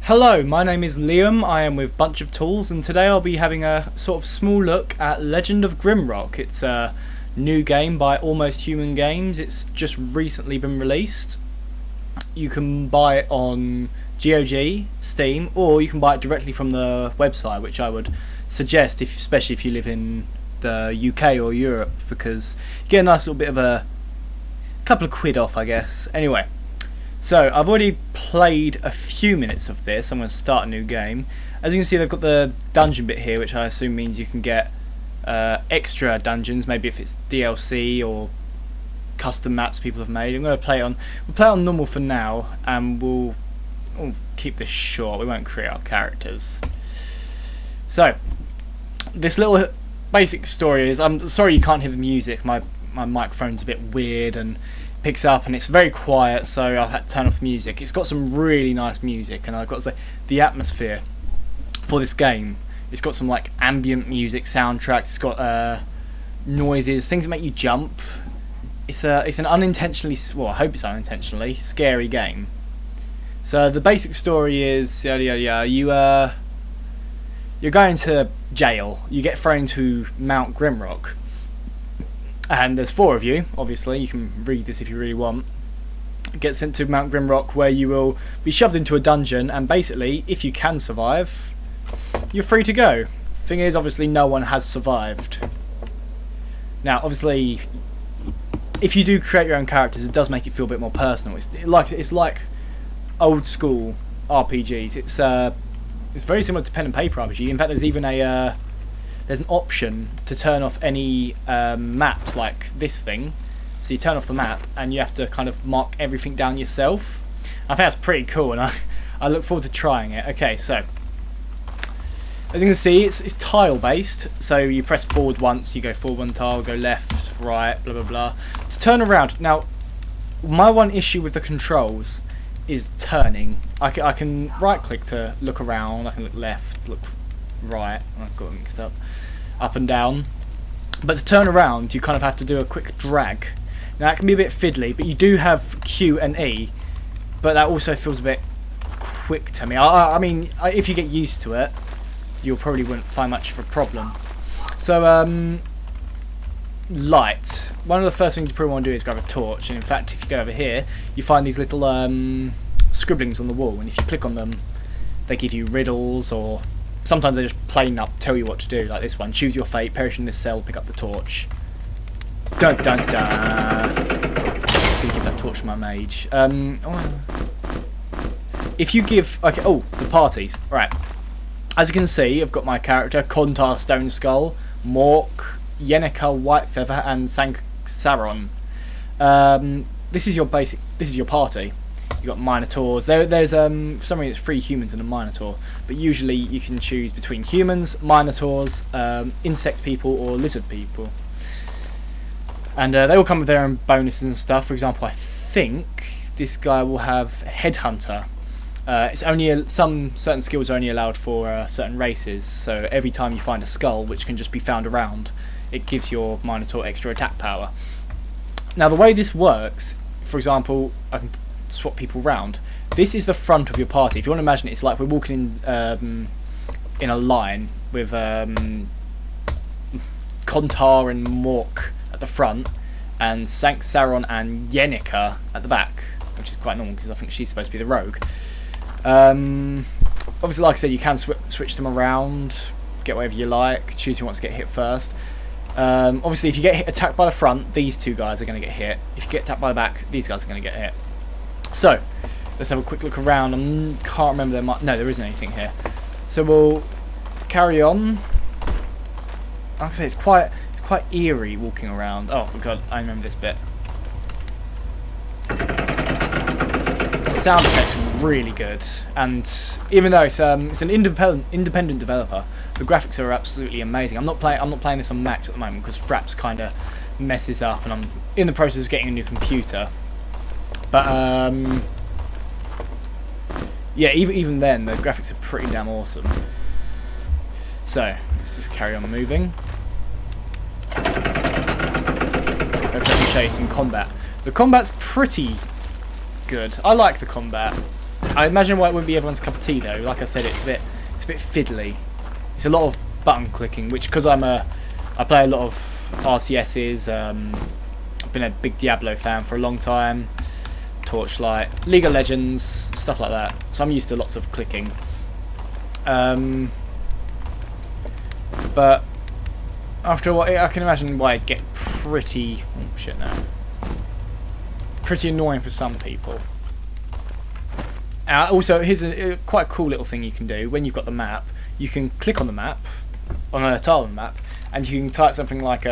Hello, my name is Liam, I am with BunchOfTools, and today I'll be having a sort of small look at Legend of Grimrock. It's a new game by Almost Human Games. It's just recently been released. You can buy it on GOG, Steam, or you can buy it directly from the website, which I would suggest, especially if you live in the UK or Europe, because you get a nice little bit of a couple of quid off, I guess. Anyway. So, I've already played a few minutes of this. I'm going to start a new game. As you can see, they've got the dungeon bit here, which I assume means you can get extra dungeons, maybe if it's DLC or custom maps people have made. I'm going to play it on, we'll play it on normal for now, and we'll keep this short. We won't create our characters. So, this little basic story is, I'm sorry you can't hear the music. My microphone's a bit weird and picks up and it's very quiet, so I've had to turn off music. It's got some really nice music, and I've got to say the atmosphere for this game, it's got some like ambient music soundtracks, it's got noises, things that make you jump. It's an unintentionally, well, I hope it's unintentionally scary game. So the basic story is you're going to jail. You get thrown to Mount Grimrock. And there's 4 of you, obviously. You can read this if you really want. Get sent to Mount Grimrock, where you will be shoved into a dungeon, and basically, if you can survive, you're free to go. Thing is, obviously, no one has survived. Now, obviously, if you do create your own characters, it does make it feel a bit more personal. It's like old school RPGs. It's very similar to pen and paper RPG. In fact, there's even there's an option to turn off any maps like this thing. So you turn off the map and you have to kind of mark everything down yourself. I think that's pretty cool, and I look forward to trying it. Okay, so as you can see, it's tile based. So you press forward once, you go forward one tile, go left, right, blah blah blah. To turn around, now my one issue with the controls is turning. I can right click to look around, I can look left, look right, I've got it mixed up and down, but to turn around you kind of have to do a quick drag. Now that can be a bit fiddly, but you do have Q and E, but that also feels a bit quick to me. I mean, if you get used to it, you probably wouldn't find much of a problem. So light, one of the first things you probably want to do is grab a torch, and in fact if you go over here you find these little scribblings on the wall, and if you click on them they give you riddles, or sometimes they just plain up tell you what to do, like this one. Choose your fate, perish in this cell, pick up the torch. Dun dun dun. I'm gonna give that torch to my mage. If you give, okay, the parties, right. As you can see, I've got my character, Kontar Stone Skull, Mork, Yenneker Whitefeather, and Saron. This is your party. You've got Minotaurs. There's for some reason it's 3 humans and a Minotaur, but usually you can choose between humans, Minotaurs, insect people, or lizard people. And they all come with their own bonuses and stuff. For example, I think this guy will have Headhunter. It's only some certain skills are only allowed for certain races. So every time you find a skull, which can just be found around, it gives your Minotaur extra attack power. Now the way this works, for example, I can swap people round. This is the front of your party. If you want to imagine it, it's like we're walking in a line with Kontar and Mork at the front, and Saron and Yenneker at the back, which is quite normal because I think she's supposed to be the rogue. Obviously, like I said, you can switch them around, get whatever you like, choose who wants to get hit first. Obviously, if you get attacked by the front, these 2 guys are going to get hit. If you get attacked by the back, these guys are going to get hit. So, let's have a quick look around. I can't remember no, there isn't anything here. So we'll carry on. Like I say, it's quite eerie walking around. Oh god, I remember this bit. The sound effects are really good, and even though it's an independent developer, the graphics are absolutely amazing. I'm not playing this on Max at the moment because Fraps kind of messes up, and I'm in the process of getting a new computer. But yeah, even then the graphics are pretty damn awesome. So let's just carry on moving. Hopefully I can show you some combat. The combat's pretty good. I like the combat. I imagine why it wouldn't be everyone's cup of tea though. Like I said, it's a bit fiddly. It's a lot of button clicking, which because I play a lot of RCSs. I've been a big Diablo fan for a long time. Torchlight, League of Legends, stuff like that. So I'm used to lots of clicking. But after a while, I can imagine why it'd get pretty annoying for some people. Also, here's a quite cool little thing you can do when you've got the map. You can click on the map, on a tile on the map, and you can type something like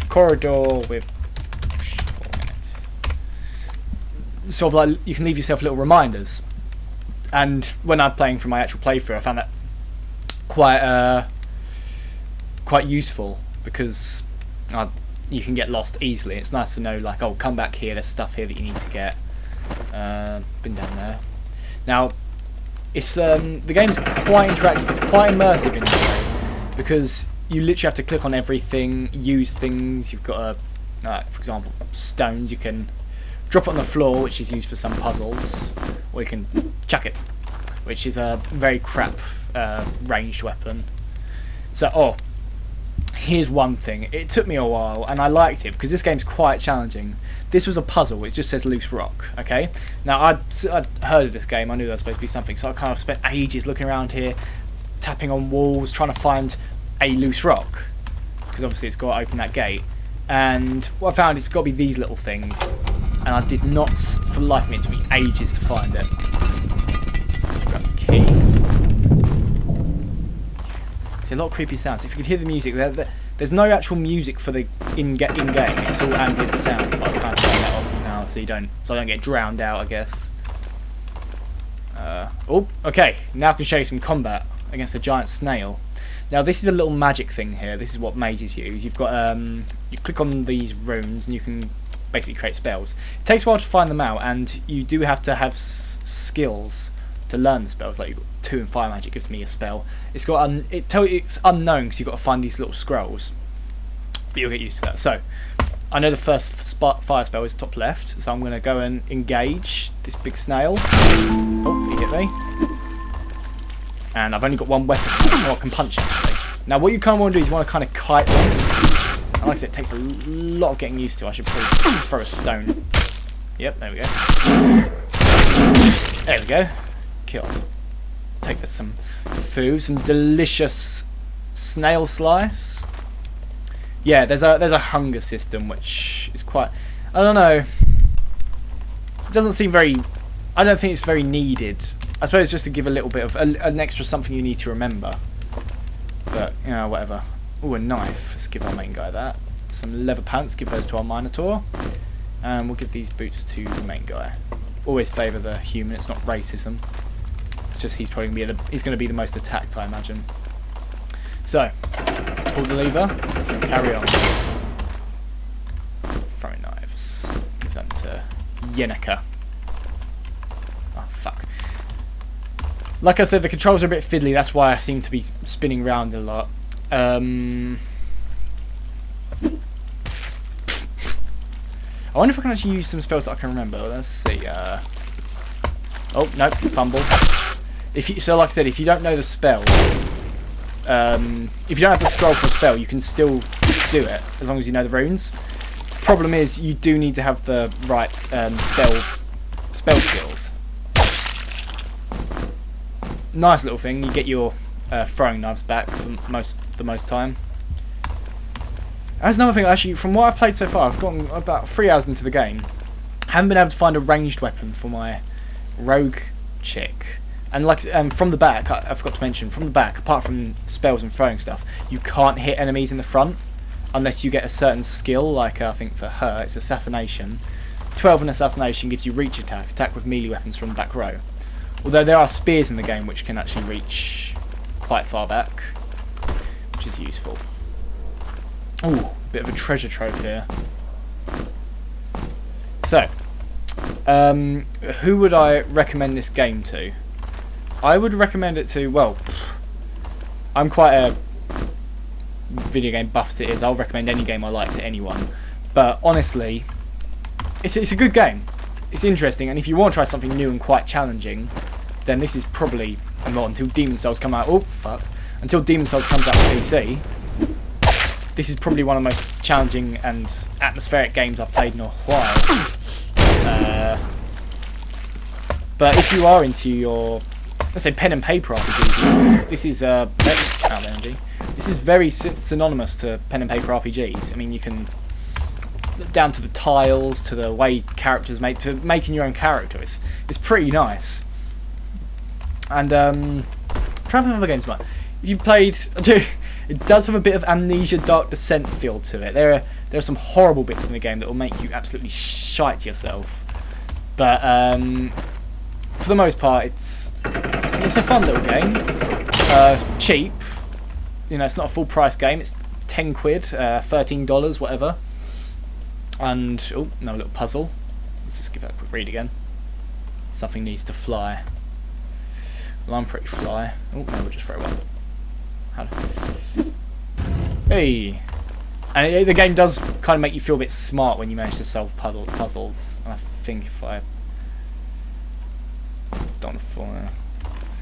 corridor with sort of like you can leave yourself little reminders. And when I'm playing for my actual playthrough, I found that quite useful because you can get lost easily. It's nice to know, like, oh, come back here. There's stuff here that you need to get. Been down there. Now, it's the game's quite interactive. It's quite immersive in a way because you literally have to click on everything, use things. You've got for example, stones. You can drop it on the floor, which is used for some puzzles, or you can chuck it, which is a very crap ranged weapon. So, here's one thing. It took me a while, and I liked it because this game's quite challenging. This was a puzzle. It just says loose rock. Okay. Now I'd heard of this game. I knew there was supposed to be something, so I kind of spent ages looking around here, tapping on walls, trying to find a loose rock, because obviously it's got to open that gate. And what I found, it's got to be these little things, and I did not, for the life of me, it took me ages to find it. Grab the key. See, a lot of creepy sounds. If you could hear the music, there's no actual music for the in-game. It's all ambient sounds, but I've kind of turned that off now so I don't get drowned out, I guess. Okay. Now I can show you some combat against a giant snail. Now this is a little magic thing here. This is what mages use. You've got you click on these runes and you can basically create spells. It takes a while to find them out, and you do have to have skills to learn the spells. Like, you've got 2 and fire magic gives me a spell. It's got it's unknown because you've got to find these little scrolls, but you'll get used to that. So I know the first fire spell is top left, so I'm going to go and engage this big snail. Oh, he hit me. And I've only got one weapon, or I can punch actually. Now what you kind of want to do is you want to kind of kite them. And like I said, it takes a lot of getting used to. I should probably throw a stone. Yep, there we go. There we go. Killed. Take this some food, some delicious snail slice. Yeah, there's a hunger system which is quite, I don't know. It doesn't seem very. I don't think it's very needed. I suppose just to give a little bit of an extra something you need to remember. But, you know, whatever. Ooh, a knife. Let's give our main guy that. Some leather pants. Give those to our Minotaur. And we'll give these boots to the main guy. Always favour the human. It's not racism. It's just he's probably going to be the most attacked, I imagine. So, pull the lever. Carry on. Throwing knives. Give them to Yenneker. Oh, fuck. Like I said, the controls are a bit fiddly, that's why I seem to be spinning around a lot. I wonder if I can actually use some spells that I can remember. Let's see. Oh, no, fumble. So like I said, if you don't know the spell, if you don't have the scroll for a spell, you can still do it, as long as you know the runes. Problem is, you do need to have the right spell skills. Nice little thing. You get your throwing knives back for the most time. That's another thing. Actually, from what I've played so far, I've gotten about 3 hours into the game. I haven't been able to find a ranged weapon for my rogue chick. And like from the back, I forgot to mention, from the back, apart from spells and throwing stuff, you can't hit enemies in the front unless you get a certain skill. Like I think for her, it's assassination. 12 in assassination gives you reach attack with melee weapons from the back row. Although there are spears in the game which can actually reach quite far back, which is useful. Ooh, bit of a treasure trove here. So, who would I recommend this game to? I would recommend it to, well, I'm quite a video game buff as it is. I'll recommend any game I like to anyone. But honestly, it's a good game. it's interesting, and if you want to try something new and quite challenging, then this is probably, well, until Demon Souls come out. Oh fuck! Until Demon Souls comes out on PC, this is probably one of the most challenging and atmospheric games I've played in a while. But if you are into your, let's say, pen and paper RPGs, this is this is very synonymous to pen and paper RPGs. I mean, you can, down to the tiles, to the way characters make, to making your own character. It's pretty nice. And trying to think of other games, but if you played, it does have a bit of Amnesia Dark Descent feel to it. There are some horrible bits in the game that will make you absolutely shite yourself. But for the most part, it's a fun little game. Cheap. You know, it's not a full price game. It's 10 quid, $13, whatever. And oh, no, little puzzle. Let's just give that a quick read again. Something needs to fly. Well, I'm pretty fly. Oh, no, we'll just throw one. Hey! And the game does kind of make you feel a bit smart when you manage to solve puzzles. And I think if I don't fall,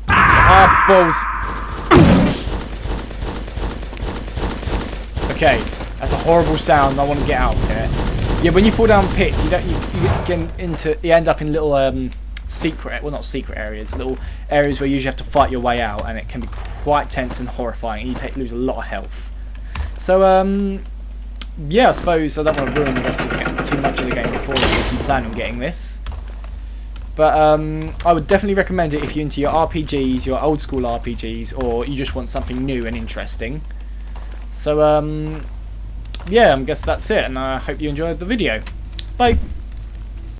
ah, balls! Okay, that's a horrible sound. I want to get out of here. Yeah, when you fall down pits, you end up in little not secret areas, little areas where you usually have to fight your way out, and it can be quite tense and horrifying. And you lose a lot of health. So yeah, I suppose I don't want to ruin the rest of the game, too much of the game for you if you plan on getting this. But I would definitely recommend it if you're into your RPGs, your old school RPGs, or you just want something new and interesting. So yeah, I guess that's it, and I hope you enjoyed the video. Bye!